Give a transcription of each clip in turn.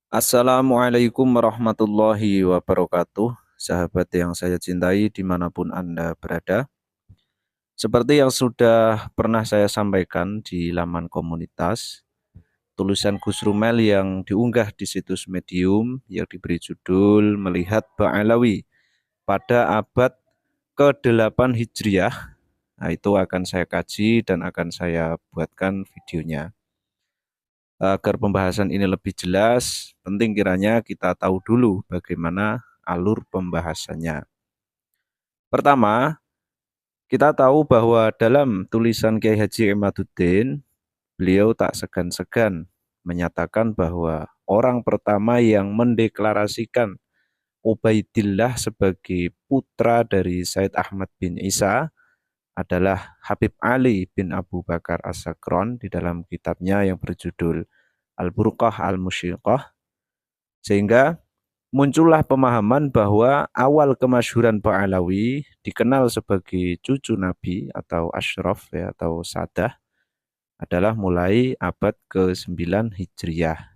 Assalamualaikum warahmatullahi wabarakatuh, sahabat yang saya cintai dimanapun Anda berada. Seperti yang sudah pernah saya sampaikan di laman komunitas, tulisan Gus Rumel yang diunggah di situs Medium yang diberi judul Melihat Ba'alawi pada abad ke-8 Hijriah. Nah, itu akan saya kaji dan akan saya buatkan videonya. Agar pembahasan ini lebih jelas, penting kiranya kita tahu dulu bagaimana alur pembahasannya. Pertama, kita tahu bahwa dalam tulisan Kiai Haji Imaduddin, beliau tak segan-segan menyatakan bahwa orang pertama yang mendeklarasikan Ubaidillah sebagai putra dari Said Ahmad bin Isa adalah Habib Ali bin Abu Bakar As-Sakron di dalam kitabnya yang berjudul Al-Burqah Al-Musyiqah, sehingga muncullah pemahaman bahwa awal kemasyhuran Ba'alawi dikenal sebagai cucu Nabi atau Ashraf ya, atau Sadah adalah mulai abad ke-9 Hijriah.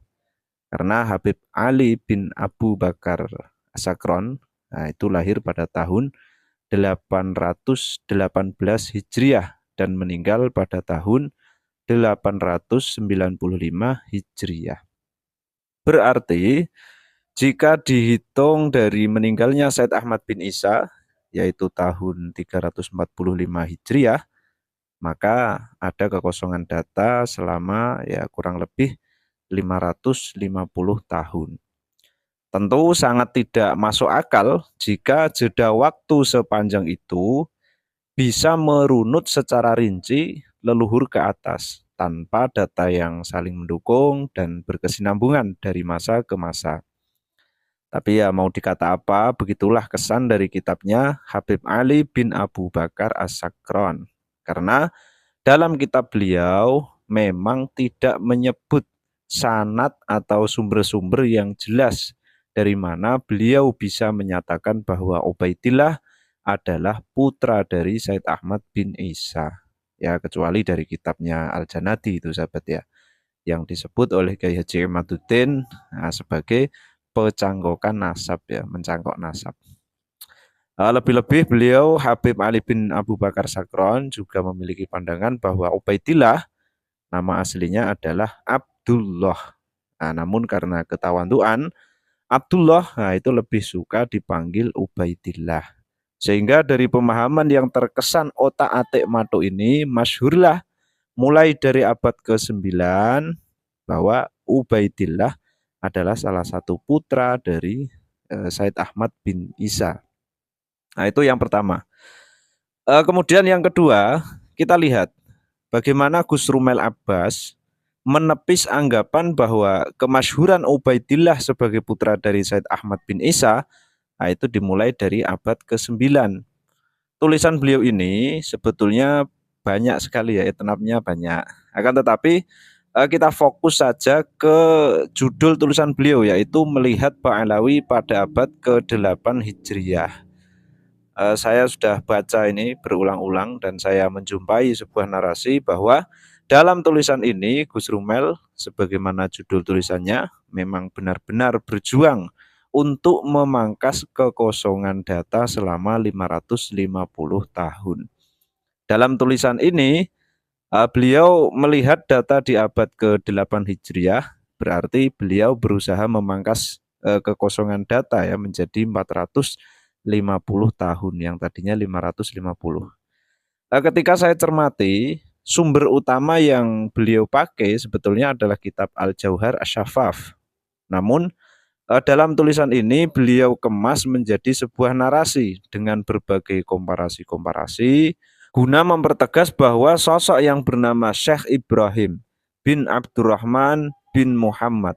Karena Habib Ali bin Abu Bakar As-Sakron, nah itu lahir pada tahun 818 Hijriah dan meninggal pada tahun 895 Hijriah. Berarti jika dihitung dari meninggalnya Said Ahmad bin Isa, yaitu tahun 345 Hijriah, maka ada kekosongan data selama ya kurang lebih 550 tahun. Tentu sangat tidak masuk akal jika jeda waktu sepanjang itu bisa merunut secara rinci leluhur ke atas tanpa data yang saling mendukung dan berkesinambungan dari masa ke masa. Tapi ya mau dikata apa, begitulah kesan dari kitabnya Habib Ali bin Abu Bakar As-Sakron. Karena dalam kitab beliau memang tidak menyebut sanad atau sumber-sumber yang jelas dari mana beliau bisa menyatakan bahwa Ubaidillah adalah putra dari Said Ahmad bin Isa. Ya, kecuali dari kitabnya Al-Janadi itu sahabat ya, yang disebut oleh Kiai Haji Imaduddin sebagai pecanggokan nasab ya, mencangkok nasab. Lebih-lebih beliau Habib Ali bin Abu Bakar Sakron juga memiliki pandangan bahwa Ubaidillah nama aslinya adalah Abdullah. Nah, namun karena ketawaduan Abdullah, nah itu lebih suka dipanggil Ubaidillah. Sehingga dari pemahaman yang terkesan otak-atik matuk ini masyhurlah mulai dari abad ke-9 bahwa Ubaidillah adalah salah satu putra dari Said Ahmad bin Isa. Nah, itu yang pertama. Kemudian yang kedua, kita lihat bagaimana Gus Rumel Abbas menepis anggapan bahwa kemasyhuran Ubaidillah sebagai putra dari Said Ahmad bin Isa, nah itu dimulai dari abad ke-9. Tulisan beliau ini sebetulnya banyak sekali ya, etnabnya banyak. Akan tetapi kita fokus saja ke judul tulisan beliau, yaitu Melihat Ba'alawi pada abad ke-8 Hijriah. Saya sudah baca ini berulang-ulang dan saya menjumpai sebuah narasi bahwa dalam tulisan ini Gus Rumel sebagaimana judul tulisannya memang benar-benar berjuang untuk memangkas kekosongan data selama 550 tahun. Dalam tulisan ini beliau melihat data di abad ke-8 Hijriah, berarti beliau berusaha memangkas kekosongan data ya menjadi 450 tahun yang tadinya 550. Ketika saya cermati, sumber utama yang beliau pakai sebetulnya adalah kitab Al-Jauhar Asy-Syaffaf. Namun dalam tulisan ini beliau kemas menjadi sebuah narasi dengan berbagai komparasi-komparasi guna mempertegas bahwa sosok yang bernama Syekh Ibrahim bin Abdurrahman bin Muhammad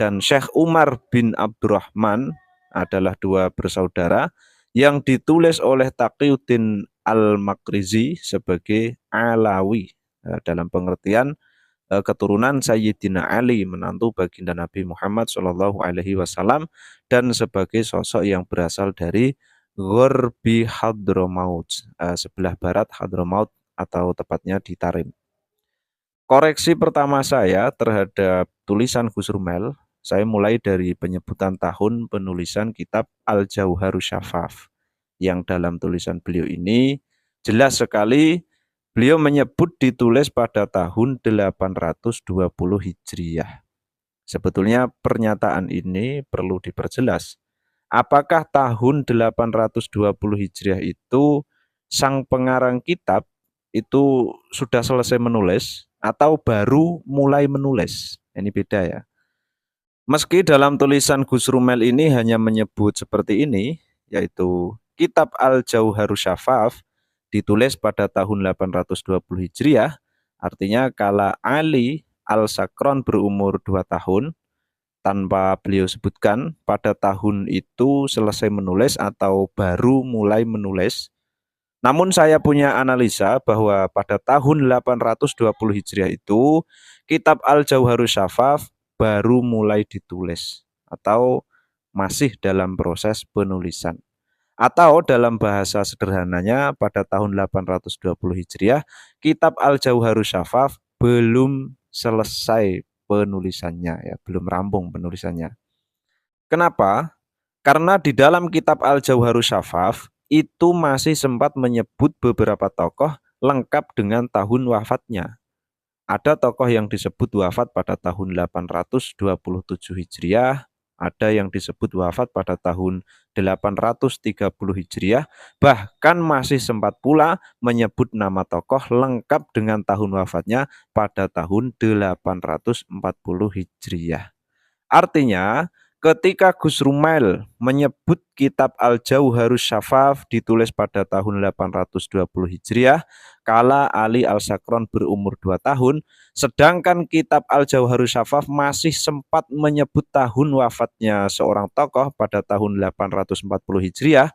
dan Syekh Umar bin Abdurrahman adalah dua bersaudara yang ditulis oleh Taqiyuddin Al-Makrizi sebagai Alawi dalam pengertian keturunan Sayyidina Ali menantu baginda Nabi Muhammad Shallallahu Alaihi Wasallam dan sebagai sosok yang berasal dari Ghorbi Hadramaut, sebelah barat Hadramaut atau tepatnya di Tarim. Koreksi pertama saya terhadap tulisan Gus Rumel, saya mulai dari penyebutan tahun penulisan kitab Al-Jauharus Syafaf, yang dalam tulisan beliau ini jelas sekali beliau menyebut ditulis pada tahun 820 Hijriah. Sebetulnya pernyataan ini perlu diperjelas. Apakah tahun 820 Hijriah itu sang pengarang kitab itu sudah selesai menulis atau baru mulai menulis? Ini beda ya. Meski dalam tulisan Gus Rumel ini hanya menyebut seperti ini, yaitu Kitab Al-Jauharus Syafaf ditulis pada tahun 820 Hijriah, artinya kala Ali Al-Sakron berumur 2 tahun, tanpa beliau sebutkan pada tahun itu selesai menulis atau baru mulai menulis. Namun saya punya analisa bahwa pada tahun 820 Hijriah itu kitab Al-Jauharus Syafaf baru mulai ditulis atau masih dalam proses penulisan. Atau dalam bahasa sederhananya pada tahun 820 Hijriah kitab Al-Jauharus Syafaf belum selesai penulisannya ya, belum rampung penulisannya. Kenapa? Karena di dalam kitab Al-Jauharus Syafaf itu masih sempat menyebut beberapa tokoh lengkap dengan tahun wafatnya. Ada tokoh yang disebut wafat pada tahun 827 Hijriah, ada yang disebut wafat pada tahun 830 Hijriah, bahkan masih sempat pula menyebut nama tokoh lengkap dengan tahun wafatnya pada tahun 840 Hijriah. Artinya, ketika Gus Rumel menyebut kitab Al-Jauharus Syafaf ditulis pada tahun 820 Hijriah, kala Ali Al-Sakron berumur 2 tahun, sedangkan kitab Al-Jauharus Syafaf masih sempat menyebut tahun wafatnya seorang tokoh pada tahun 840 Hijriah,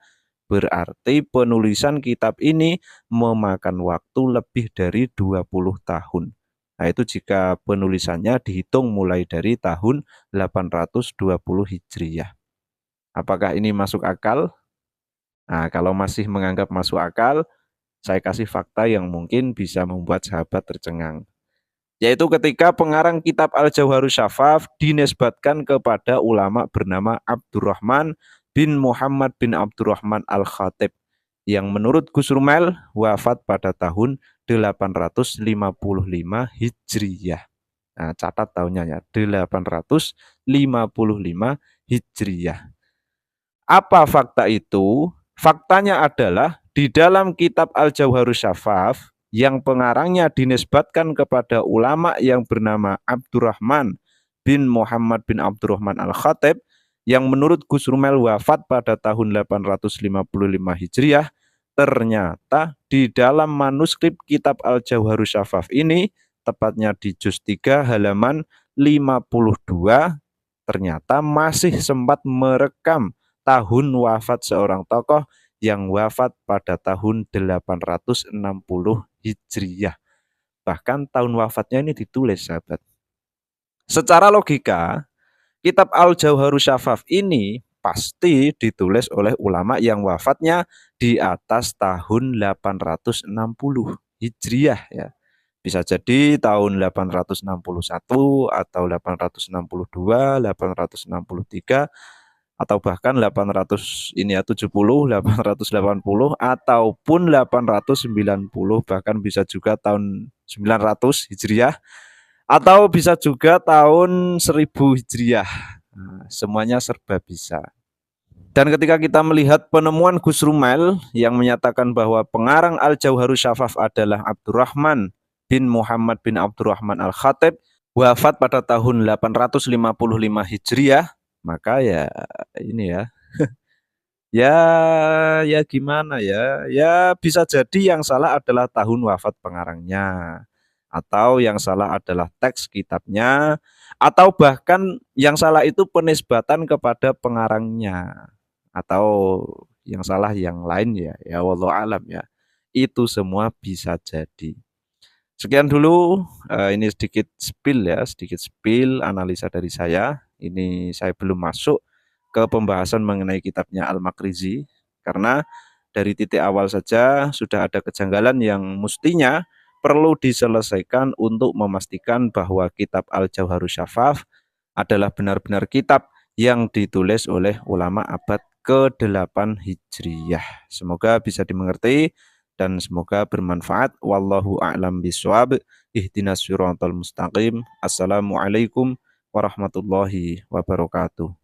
berarti penulisan kitab ini memakan waktu lebih dari 20 tahun. Nah, itu jika penulisannya dihitung mulai dari tahun 820 Hijriah. Apakah ini masuk akal? Nah, kalau masih menganggap masuk akal, saya kasih fakta yang mungkin bisa membuat sahabat tercengang. Yaitu ketika pengarang kitab Al-Jauharus Syafaf dinisbatkan kepada ulama bernama Abdurrahman bin Muhammad bin Abdurrahman Al-Khatib, yang menurut Gus Rumel wafat pada tahun 855 Hijriah. Nah, catat tahunnya ya, 855 Hijriah. Apa fakta itu? Faktanya adalah di dalam kitab Al-Jauharus Syafaf yang pengarangnya dinisbatkan kepada ulama yang bernama Abdurrahman bin Muhammad bin Abdurrahman Al-Khatib, yang menurut Gus Rumel wafat pada tahun 855 Hijriah, ternyata di dalam manuskrip kitab Al-Jauharus Syafaf ini, tepatnya di juz 3 halaman 52, ternyata masih sempat merekam tahun wafat seorang tokoh yang wafat pada tahun 860 Hijriah. Bahkan tahun wafatnya ini ditulis, sahabat. Secara logika, kitab Al-Jauharus Syafaf ini pasti ditulis oleh ulama yang wafatnya di atas tahun 860 Hijriah ya. Bisa jadi tahun 861 atau 862, 863 atau bahkan 800 ini ya 70, 880 ataupun 890, bahkan bisa juga tahun 900 Hijriah atau bisa juga tahun 1000 Hijriah. Nah, semuanya serba bisa. Dan ketika kita melihat penemuan Gus Rumel yang menyatakan bahwa pengarang Al-Jauharus Syafaf adalah Abdurrahman bin Muhammad bin Abdurrahman Al-Khatib, wafat pada tahun 855 Hijriah, maka ya ini ya, ya gimana ya, ya bisa jadi yang salah adalah tahun wafat pengarangnya, atau yang salah adalah teks kitabnya, atau bahkan yang salah itu penisbatan kepada pengarangnya, atau yang salah yang lain ya wallahu alam ya. Itu semua bisa jadi. Sekian dulu, ini sedikit spill analisa dari saya. Ini saya belum masuk ke pembahasan mengenai kitabnya Al-Makrizi, karena dari titik awal saja sudah ada kejanggalan yang mestinya perlu diselesaikan untuk memastikan bahwa kitab Al-Jauharus Syafaf adalah benar-benar kitab yang ditulis oleh ulama abad ke-8 Hijriyah. Semoga bisa dimengerti dan semoga bermanfaat. Wallahu a'lam bishawab. Ihdinas siratal mustaqim. Assalamualaikum warahmatullahi wabarakatuh.